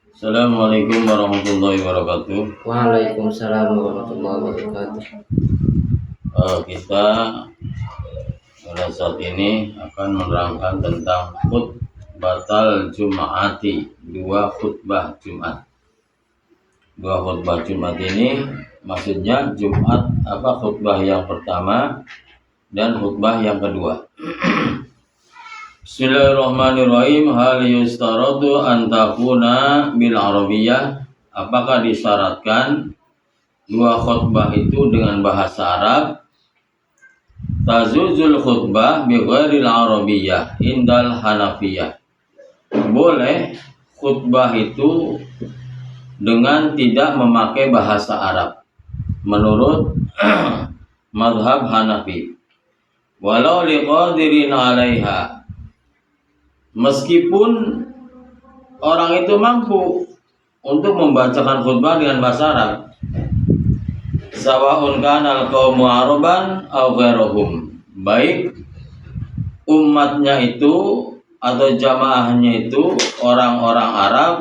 Assalamualaikum warahmatullahi wabarakatuh. Waalaikumsalam warahmatullahi wabarakatuh. Kita pada saat ini akan menerangkan tentang khutbatal Jum'ati, dua khutbah Jumat. Dua khutbah Jumat ini maksudnya Jumat khutbah yang pertama dan khutbah yang kedua. Bismillahirrahmanirrahim. Hal yustaradu an takuna bil arabiyyah? Apakah disyaratkan dua khutbah itu dengan bahasa Arab? Tazuzul khutbah bi ghairil arabiyyah indal hanafiyah. Boleh khutbah itu dengan tidak memakai bahasa Arab menurut mazhab Hanafi. Walau liqadirin 'alaiha, meskipun orang itu mampu untuk membacakan khutbah dengan bahasa Arab. Sawa'un kanal qaumu araban aw ghairuhum, baik umatnya itu atau jamaahnya itu orang-orang Arab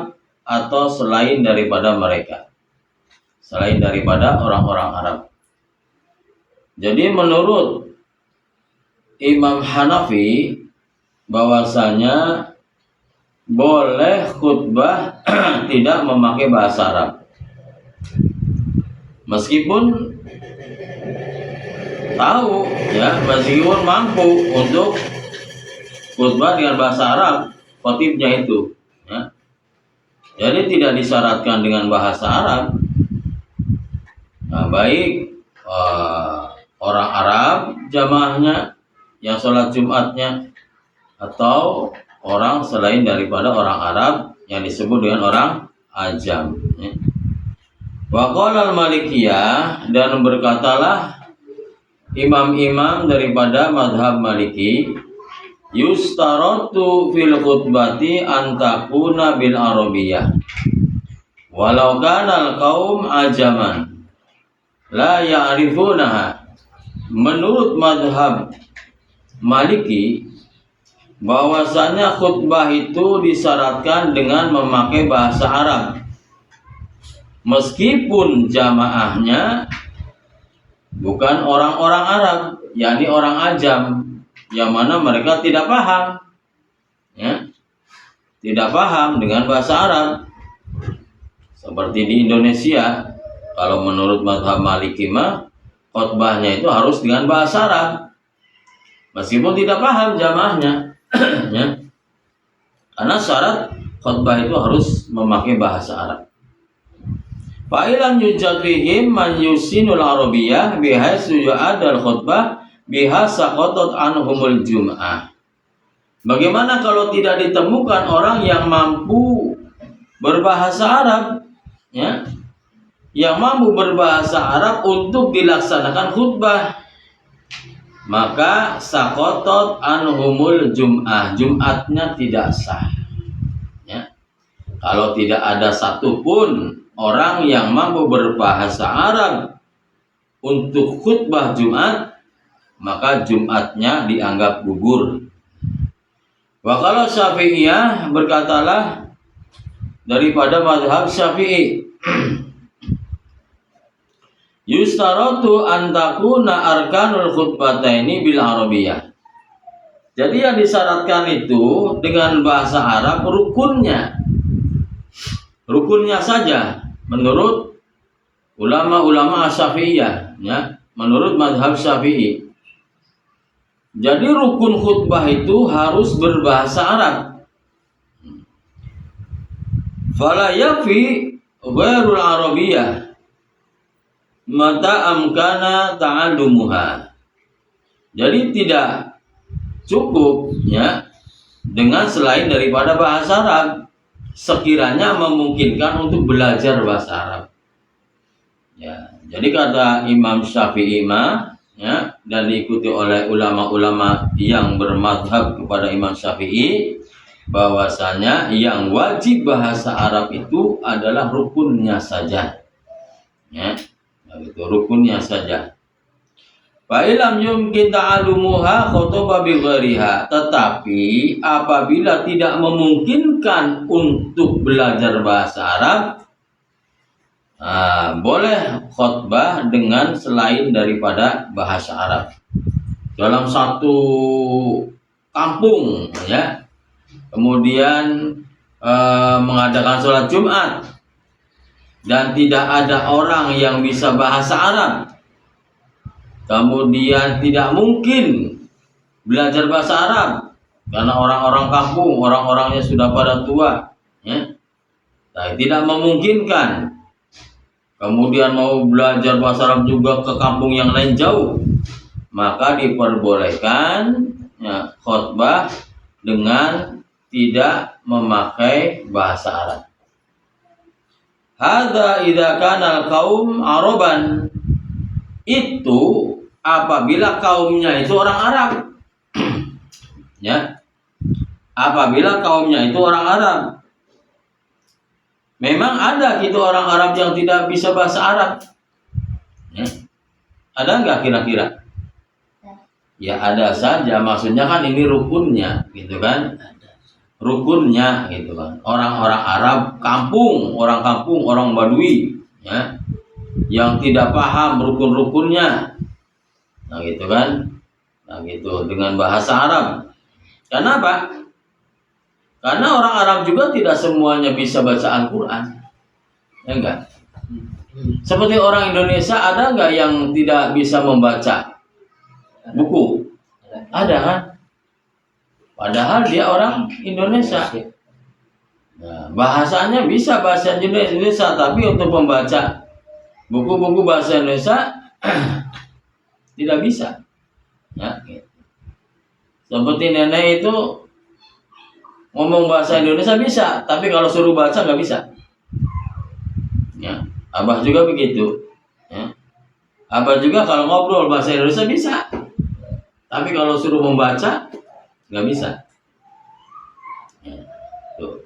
atau selain daripada mereka, selain daripada orang-orang Arab. Jadi menurut Imam Hanafi bahwasanya boleh khutbah tidak memakai bahasa Arab, meskipun tahu meskipun mampu untuk khutbah dengan bahasa Arab khotibnya itu ya. Jadi tidak disyaratkan dengan bahasa Arab. Nah, baik orang Arab jamaahnya yang sholat Jumatnya atau orang selain daripada orang Arab yang disebut dengan orang Ajam ya. Wa qala al-Malikiyah, dan berkatalah imam-imam daripada mazhab Maliki, yustaratu fil khutbati an takuna bil arabiyyah walau kana al-qaum ajaman la ya'rifunaha. Menurut mazhab Maliki bahwasanya khutbah itu disyaratkan dengan memakai bahasa Arab meskipun jamaahnya bukan orang-orang Arab, yakni orang Ajam, yang mana mereka tidak paham ya, tidak paham dengan bahasa Arab. Seperti di Indonesia, kalau menurut mazhab Maliki mah khutbahnya itu harus dengan bahasa Arab meskipun tidak paham jamaahnya ya. Karena syarat khutbah itu harus memakai bahasa Arab. Fa'ilam yujad fihim man yusinul arabiyyah bihaitsu yu'adal khutbah bihasa qatat anhumul jum'ah. Bagaimana kalau tidak ditemukan orang yang mampu berbahasa Arab ya, yang mampu berbahasa Arab untuk dilaksanakan khutbah, maka sakotot anhumul jum'ah, Jumatnya tidak sah ya. Kalau tidak ada satupun orang yang mampu berbahasa Arab untuk khutbah Jumat, maka Jumatnya dianggap gugur. Wa kalau Syafi'iyah, berkatalah daripada mazhab Syafi'i, yustaratu an takuna arkanul khutbataini bil arabiyyah. Jadi yang disyaratkan itu dengan bahasa Arab rukunnya saja menurut ulama-ulama Syafi'iyah ya, menurut mazhab Syafi'i. Jadi rukun khutbah itu harus berbahasa Arab. Fala yafi ghairul arabiyyah mata amkana ta'allumuha. Jadi tidak cukup ya dengan selain daripada bahasa Arab sekiranya memungkinkan untuk belajar bahasa Arab ya. Jadi kata Imam Syafi'i ya, dan diikuti oleh ulama-ulama yang bermadhab kepada Imam Syafi'i, bahwasanya yang wajib bahasa Arab itu adalah rukunnya saja ya. Itu rukunnya saja. Fa ilam yumkin ta'allumuha khutbah bi ghairiha. Tetapi apabila tidak memungkinkan untuk belajar bahasa Arab, boleh khutbah dengan selain daripada bahasa Arab. Dalam satu kampung, ya, kemudian mengadakan sholat Jumat dan tidak ada orang yang bisa bahasa Arab, kemudian tidak mungkin belajar bahasa Arab karena orang-orang kampung, orang-orangnya sudah pada tua, ya, tidak memungkinkan. Kemudian mau belajar bahasa Arab juga ke kampung yang lain jauh, maka diperbolehkan, ya, khutbah dengan tidak memakai bahasa Arab. Hadza idza kana al-qaum Araban. Itu apabila kaumnya itu orang Arab. Ya. Apabila kaumnya itu orang Arab. Memang ada gitu orang Arab yang tidak bisa bahasa Arab. Ya. Ada nggak kira-kira? Ya ada saja, maksudnya kan ini rukunnya, gitu kan? Rukunnya, gitu kan? Orang-orang Arab kampung, orang Badui, ya, yang tidak paham rukun-rukunnya, nah gitu kan? Nah gitu dengan bahasa Arab. Kenapa? Karena orang Arab juga tidak semuanya bisa baca Al-Quran, ya enggak? Seperti orang Indonesia, ada enggak yang tidak bisa membaca buku? Ada kan? Padahal dia orang Indonesia. Nah, bahasanya bisa bahasa Indonesia, tapi untuk membaca buku-buku bahasa Indonesia tidak bisa. Ya, gitu. Seperti nenek itu ngomong bahasa Indonesia bisa, tapi kalau suruh baca nggak bisa. Ya, abah juga begitu. Ya. Abah juga kalau ngobrol bahasa Indonesia bisa, tapi kalau suruh membaca nggak bisa. Ya, tuh.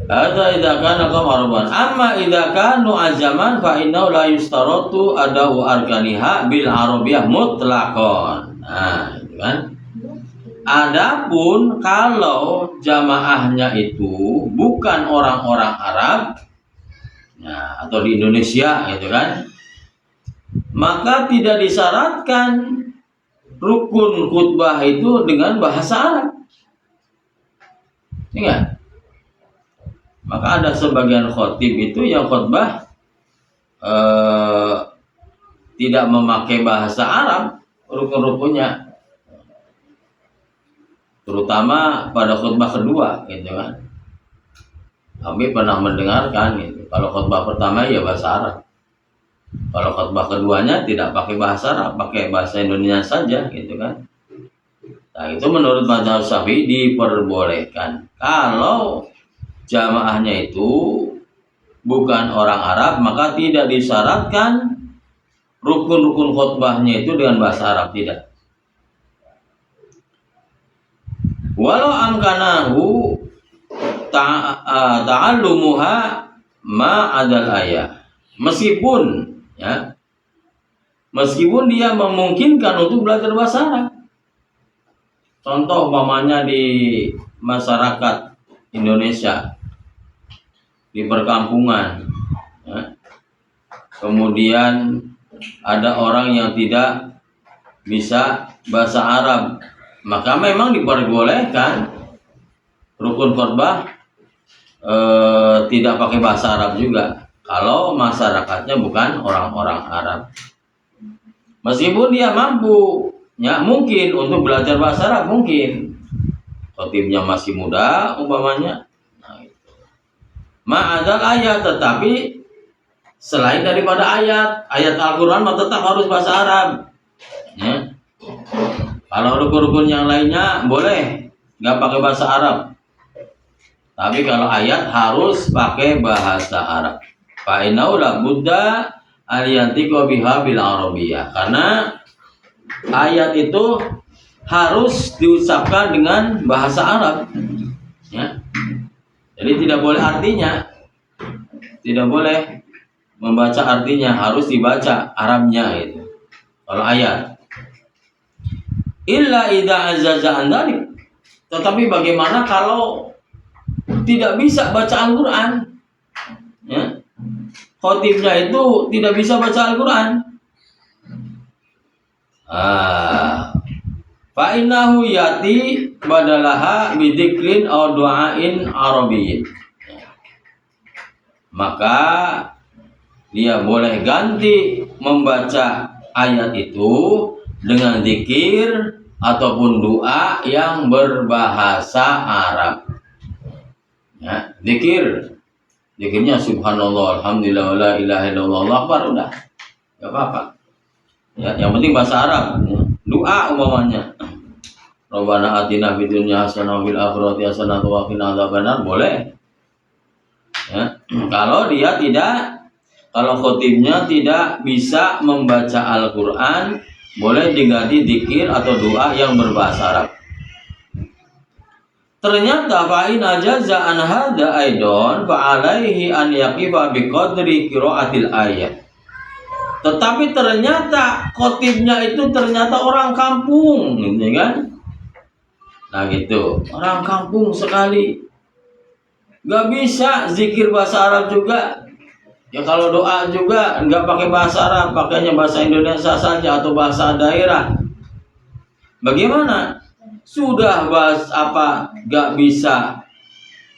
Hadza idza kana qamaran. Amma idza kanu ajaman fa innahu la yustaratu adau arkaniha bil arabiyyah mutlaqan. Nah, itu kan. Adapun kalau jamaahnya itu bukan orang-orang Arab, nah, atau di Indonesia, gitu kan, maka tidak disyaratkan rukun khutbah itu dengan bahasa Arab. Ingat, maka ada sebagian khotib itu yang khutbah tidak memakai bahasa Arab rukun-rukunnya, terutama pada khutbah kedua, gitu kan. Kami pernah mendengarkan gitu. Kalau khutbah pertama ya bahasa Arab. Kalau khutbah keduanya tidak pakai bahasa Arab, pakai bahasa Indonesia saja, gitu kan. Nah, itu menurut mazhab Syafi'i diperbolehkan. Kalau jamaahnya itu bukan orang Arab, maka tidak disyaratkan rukun-rukun khutbahnya itu dengan bahasa Arab, tidak. Walau amkanahu ta'allumuha ma'adal ayah. Meskipun, ya, meskipun dia memungkinkan untuk belajar bahasa Arab. Contoh umpamanya di masyarakat Indonesia, di perkampungan, ya, kemudian ada orang yang tidak bisa bahasa Arab, maka memang diperbolehkan rukun khutbah tidak pakai bahasa Arab juga kalau masyarakatnya bukan orang-orang Arab. Meskipun dia mampu, ya, mungkin untuk belajar bahasa Arab, mungkin khotibnya masih muda umpamanya. Nah, itu. Ma'adal ayat, tetapi selain daripada ayat Al-Quran tetap harus bahasa Arab, ya. Kalau rukun-rukun yang lainnya boleh nggak pakai bahasa Arab, tapi kalau ayat harus pakai bahasa Arab. Fa innahu la budda an yantiqa biha bil arabiyyah, karena ayat itu harus diucapkan dengan bahasa Arab, ya. Jadi tidak boleh artinya, tidak boleh membaca artinya, harus dibaca Arabnya itu. kalau ayat. Illa idza azza an dzalik. Tetapi bagaimana kalau tidak bisa baca Al-Qur'an? Ya. Khatibnya itu tidak bisa baca Al-Qur'an. Fa innahu yati badalaha bidzikrin aw du'ain arabiyyin. Maka dia boleh ganti membaca ayat itu dengan zikir ataupun doa yang berbahasa Arab. Ya, zikirnya subhanallah, alhamdulillah, la ilaha illallah, Allahu akbar, udah. Enggak apa-apa. Ya, yang penting bahasa Arab. Ya. Doa umpamanya. Rabbana atina fid dunya hasanah wa fil akhirati hasanah wa qina adzabannar, boleh. Ya. Kalau khatibnya tidak bisa membaca Al-Qur'an, boleh diganti zikir atau doa yang berbahasa Arab. Ternyata fa'in ajaza an hadza aidon fa alaihi an yaqifa biqadri qiraatil ayat. Tetapi ternyata khatibnya itu ternyata orang kampung, gitu kan? Nah gitu, orang kampung sekali. Gak bisa zikir bahasa Arab juga. Ya kalau doa juga nggak pakai bahasa Arab, pakainya bahasa Indonesia saja atau bahasa daerah. Bagaimana? Sudah nggak bisa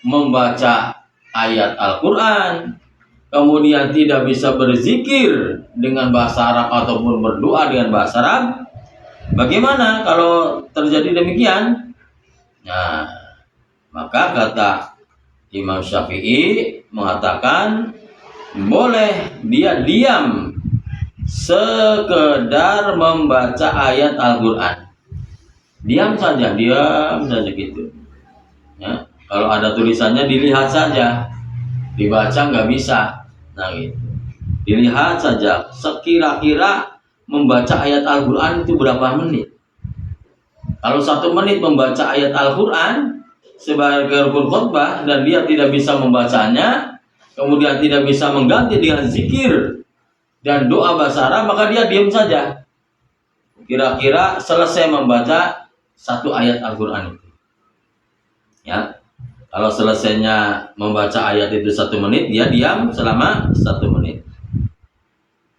membaca ayat Al-Quran, kemudian tidak bisa berzikir dengan bahasa Arab ataupun berdoa dengan bahasa Arab. Bagaimana kalau terjadi demikian? Nah, maka kata Imam Syafi'i mengatakan boleh dia diam sekedar membaca ayat Al-Quran. Diam saja gitu. Ya, kalau ada tulisannya dilihat saja, dibaca nggak bisa. Nah gitu. Dilihat saja. Sekira-kira membaca ayat Al-Quran itu berapa menit? Kalau 1 menit membaca ayat Al-Quran sebagai rukun khutbah dan dia tidak bisa membacanya, kemudian tidak bisa mengganti dengan zikir dan doa bahasa Arab, maka dia diam saja. Kira-kira selesai membaca 1 ayat Al-Quran itu. Ya, kalau selesainya membaca ayat itu 1 menit, dia diam selama 1 menit.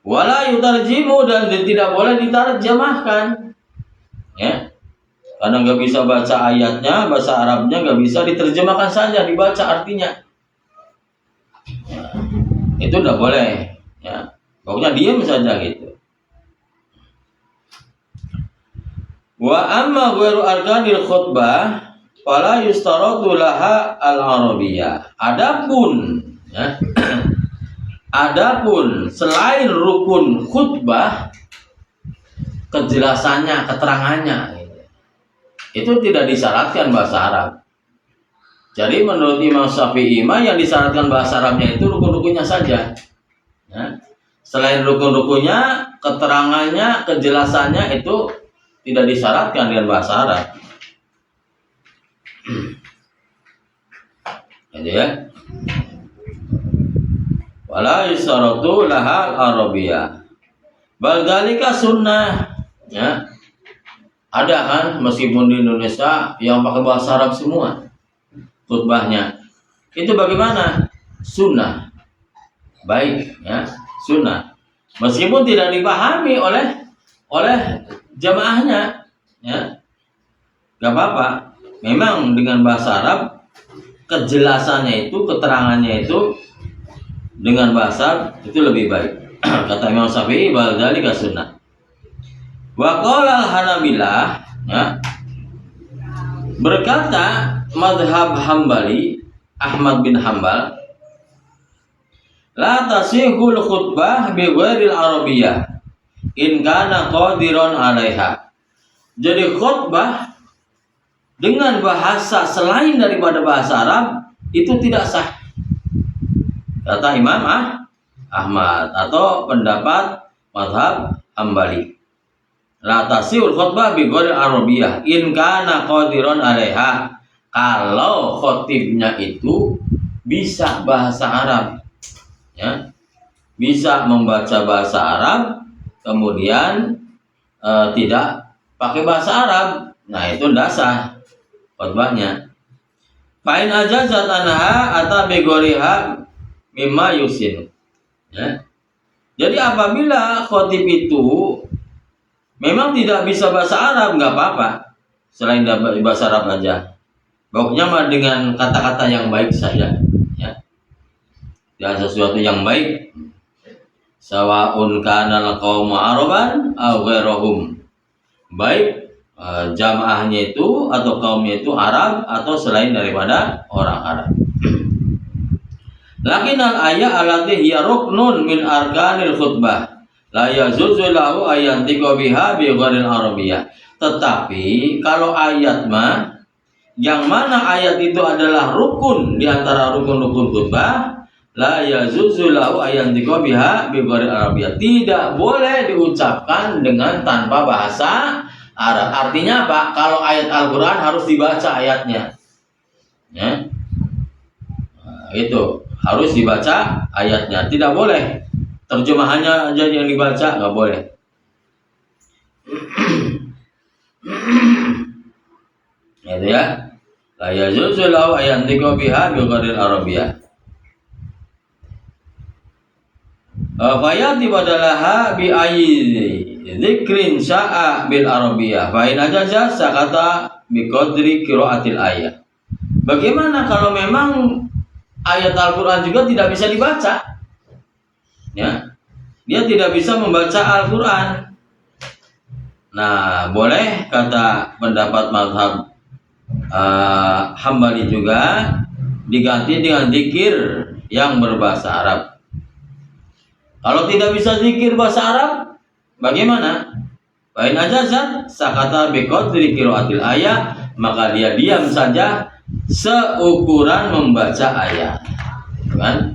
Wala yutarjimu, dan tidak boleh diterjemahkan. Ya, karena nggak bisa baca ayatnya, bahasa Arabnya nggak bisa diterjemahkan saja, dibaca artinya. Ya, itu udah boleh, ya. Pokoknya diam saja gitu. Wa amma ghairu arkanil khutbah fala yustaratu laha al-arabiyyah. Adapun ya, adapun selain rukun khutbah, kejelasannya, keterangannya gitu, itu tidak disyaratkan bahasa Arab. Jadi menurut Imam Syafi'i yang disyaratkan bahasa Arabnya itu rukun-rukunnya saja. Ya. Selain rukun-rukunnya, keterangannya, kejelasannya itu tidak disyaratkan dengan bahasa Arab. Jadi ya. Wala yusaratu lahal arabiyyah. Bal dzalika sunnah. Ya. Ada kan meskipun di Indonesia yang pakai bahasa Arab semua khutbahnya. Itu bagaimana? Sunnah. Baik, ya, sunnah. Meskipun tidak dipahami oleh jamaahnya, ya. Gak apa-apa. Memang dengan bahasa Arab kejelasannya itu, keterangannya itu dengan bahasa Arab itu lebih baik. Kata Imam Syafi'i, bal dzalika sunnah. Wa qala al-Hanabilah, ya. Berkata mazhab Hambali, Ahmad bin Hambal, la tasihul khutbah bi ghairil arabiyyah in kana qadiran 'alaiha. Jadi khutbah dengan bahasa selain daripada bahasa Arab itu tidak sah. Kata Imam Ahmad atau pendapat mazhab Hambali. La tasihul khutbah bi ghairil arabiyyah in kana qadiran 'alaiha. Kalau khotibnya itu bisa bahasa Arab, ya, bisa membaca bahasa Arab, kemudian tidak pakai bahasa Arab, nah itu tidak sah khutbahnya. Fa'in ajazat anha atau begoriha mimma yusin. Ya. Jadi apabila khotib itu memang tidak bisa bahasa Arab, nggak apa-apa, selain bahasa Arab aja. Pokoknya mah dengan kata-kata yang baik saja, ya. Dan sesuatu yang baik. Sawaun kana al-qaumu araban aw ghairahum. Baik jamaahnya itu atau kaumnya itu Arab atau selain daripada orang Arab. Lakinnal ayat allati hiya ruknun min arkanil khutbah la yajuzu lahu ayantiqa biha bi ghairil arabiyyah. Tetapi kalau ayat mah yang mana ayat itu adalah rukun di antara rukun-rukun khutbah, la yajuzu lahu ayantiqa biha bi ghairil arabiyyah. Tidak boleh diucapkan dengan tanpa bahasa Arab. Artinya apa? Kalau ayat Al-Qur'an harus dibaca ayatnya. Ya. Nah, itu harus dibaca ayatnya. Tidak boleh terjemahannya aja yang dibaca, nggak boleh. Itu ya. La yajuzu lahu ayantiqa biha bi ghairil arabiyyah. Fayati badalaha bi ayyi dzikrin sya'a bil arabiyyah. Fa in ajaza sakata bi qadri qiraatil ayat. Bagaimana kalau memang ayat Al-Qur'an juga tidak bisa dibaca? Ya. Dia tidak bisa membaca Al-Qur'an. Nah, boleh kata pendapat mazhab Hambali juga diganti dengan zikir yang berbahasa Arab. Kalau tidak bisa zikir bahasa Arab, bagaimana? Bain ajazat sakata biqadri qiraatil ayat, maka dia diam saja seukuran membaca ayat. Kan?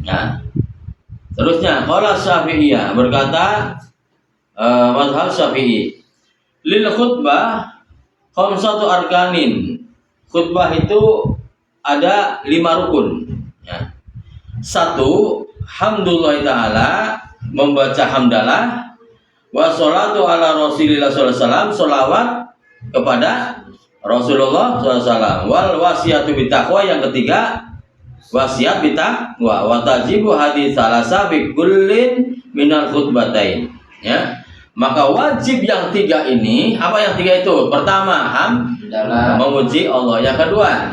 Nah. Terusnya qala Syafi'iyah berkata mazhab Syafi'i, lil khutbah khamsatu arkanin. Khutbah itu ada 5 rukun, ya. 1, hamdulillah ta'ala, membaca hamdalah, wa sholatu ala Rasulillah sallallahu alaihi wasallam, sholawat kepada Rasulullah sallallahu alaihi wasallam, wal wasiyatu bitaqwa, yang ketiga wasiat bitaqwa, wa tajibu hadis salasa bi kullin minal khutbatain, ya. Maka wajib yang 3 ini, apa yang 3 itu? Pertama, memuji Allah. Yang kedua,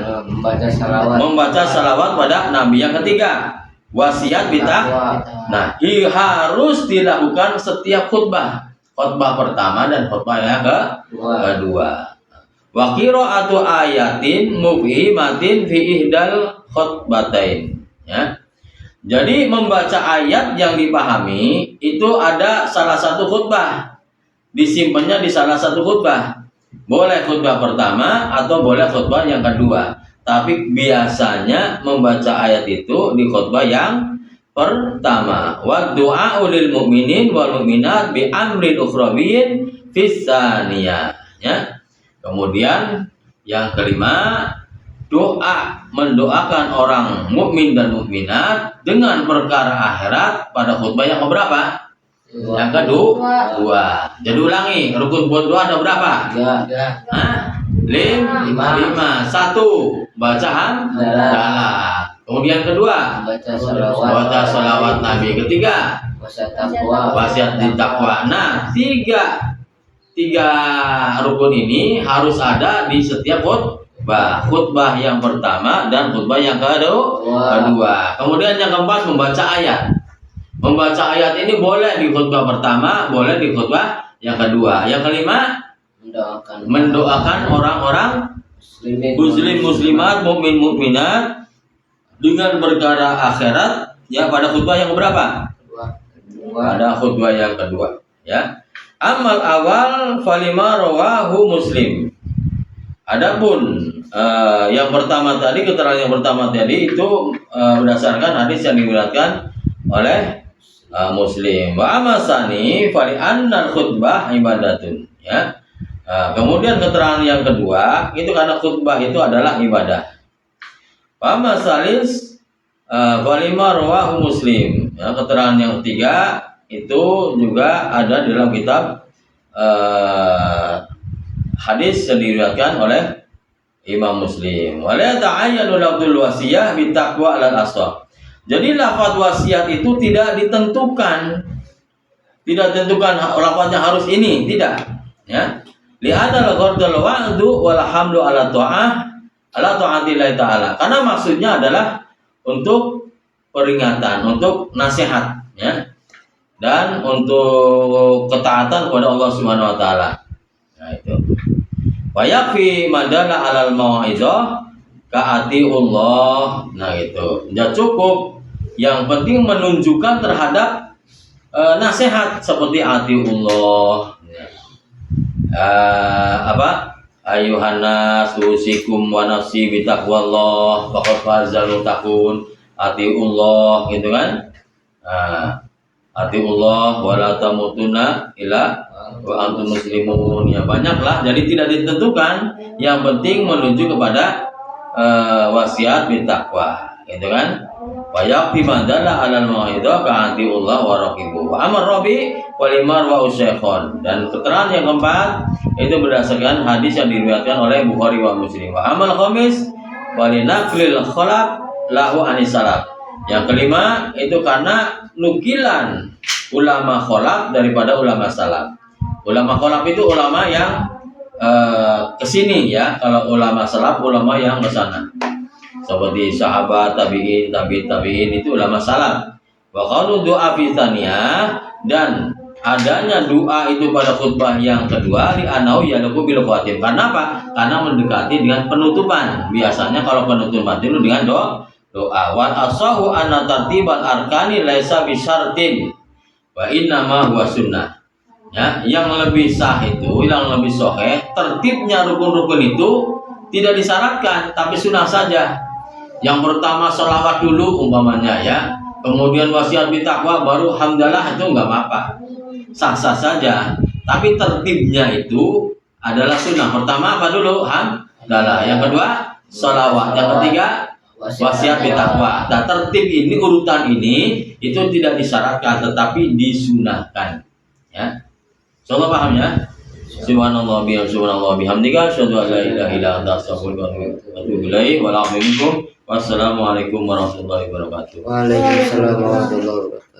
membaca salawat pada Nabi. Yang ketiga, wasiat bitaqwa. Nah, harus dilakukan setiap khutbah. Khutbah pertama dan khutbah yang kedua. Wa qira'atu ayatin mufhimatin fi ihdal khutbatain, ya. Jadi membaca ayat yang dipahami itu ada salah satu khutbah, disimpannya di salah satu khutbah. Boleh khutbah pertama atau boleh khutbah yang kedua. Tapi biasanya membaca ayat itu di khutbah yang pertama. Wa du'a'u lil mu'minin wal mu'minat bi amrin ukhrawiyyin fis tsaniyah, ya. Kemudian yang kelima, doa, mendoakan orang mukmin dan mukminat dengan perkara akhirat pada khutbah yang keberapa? Yang kedua. Jadi ulangi, rukun buat doa ada berapa? 5. 1, baca hamdalah. Kemudian kedua, baca salawat Nabi. Ketiga, wasiat ditaqwa. Nah, tiga rukun ini harus ada di setiap khutbah yang pertama dan khutbah yang kedua. Kemudian yang keempat, membaca ayat. Membaca ayat ini boleh di khutbah pertama, boleh di khutbah yang kedua. Yang kelima, mendoakan orang-orang muslim muslimat, mukmin mukminat dengan perkara akhirat, ya, pada khutbah yang berapa? Pada khutbah yang kedua, ya. Amal awal falima rawahu Muslim. Adapun yang pertama tadi, keterangan yang pertama tadi itu berdasarkan hadis yang diriwayatkan oleh Muslim. Wa amasani fali annal khutbah ibadatun, ya. Kemudian keterangan yang kedua itu karena khutbah itu adalah ibadah. Wa amasalis falima rawahu Muslim. Ya, keterangan yang ketiga itu juga ada dalam kitab hadis yang diriwayatkan oleh Imam Muslim. Wala ta'ayyanu lafdzul wasiyah bitaqwa 'alal asghar. Jadi lafaz wasiat itu tidak ditentukan. Tidak ditentukan lafaznya harus ini, tidak. Ya. Li'anna al-ghardal wa'du wal hamlu 'ala ta'atillahi ta'ala. Karena maksudnya adalah untuk peringatan, untuk nasihat, ya. Dan untuk ketaatan kepada Allah Subhanahu wa taala. Nah, itu. Wa yakfi madalla 'alal mau'izah ka'atiullah. Nah, itu. Ya cukup. Yang penting menunjukkan terhadap nasihat seperti atiullah. Ayuhannas usikum wa nafsi bitaqwallah faqad fazal takun atiullah, gitu kan. Atiullah wa la tamutunna illa wa antum muslimun. Ya banyaklah, jadi tidak ditentukan, yang penting menuju kepada wasiat bitaqwa, gitu kan. Wa yaqti madalla 'alal mau'izah ka'atiullah wa raqibu wa amar rabi wal imar wa usyakhon. Dan keterangan yang keempat itu berdasarkan hadis yang diriwayatkan oleh Bukhari wa Muslim. Wa amal khamis walinaqlil khalaf lahu anis salaf. Yang kelima itu karena nukilan ulama khalaf daripada ulama salaf. Ulama khalaf itu ulama yang kesini, ya. Kalau ulama salaf, ulama yang kesana. Seperti sahabat, tabi'in, tabi'in itu ulama salaf. Wa qalu du'a fi tsaniyah, dan adanya doa itu pada khutbah yang kedua li anau yalaku bil khatim. Karena apa? Karena mendekati dengan penutupan. Biasanya kalau penutupan itu dengan doa. Wa asahu anna tartibal arkani laisa bi syartin wa inna ma huwa sunnah. Ya, yang lebih sah itu, yang lebih sahih, tertibnya rukun-rukun itu tidak disyaratkan, tapi sunnah saja. Yang pertama sholawat dulu umpamanya, ya. Kemudian wasiat bitaqwa, baru hamdalah, itu enggak apa-apa. Sah-sah saja. Tapi tertibnya itu adalah sunnah. Pertama apa dulu? Hamdalah. Yang kedua sholawat. Yang ketiga wasiat bitaqwa. Nah, tertib ini, urutan ini itu tidak disyaratkan, tetapi disunahkan. Ya. Insyaallah paham, ya. Subhanallah bihamdika asyhadu an la ilaha illa anta astaghfiruka wa atubu ilaik. Wassalamualaikum warahmatullahi wabarakatuh. Waalaikumsalam warahmatullahi wabarakatuh.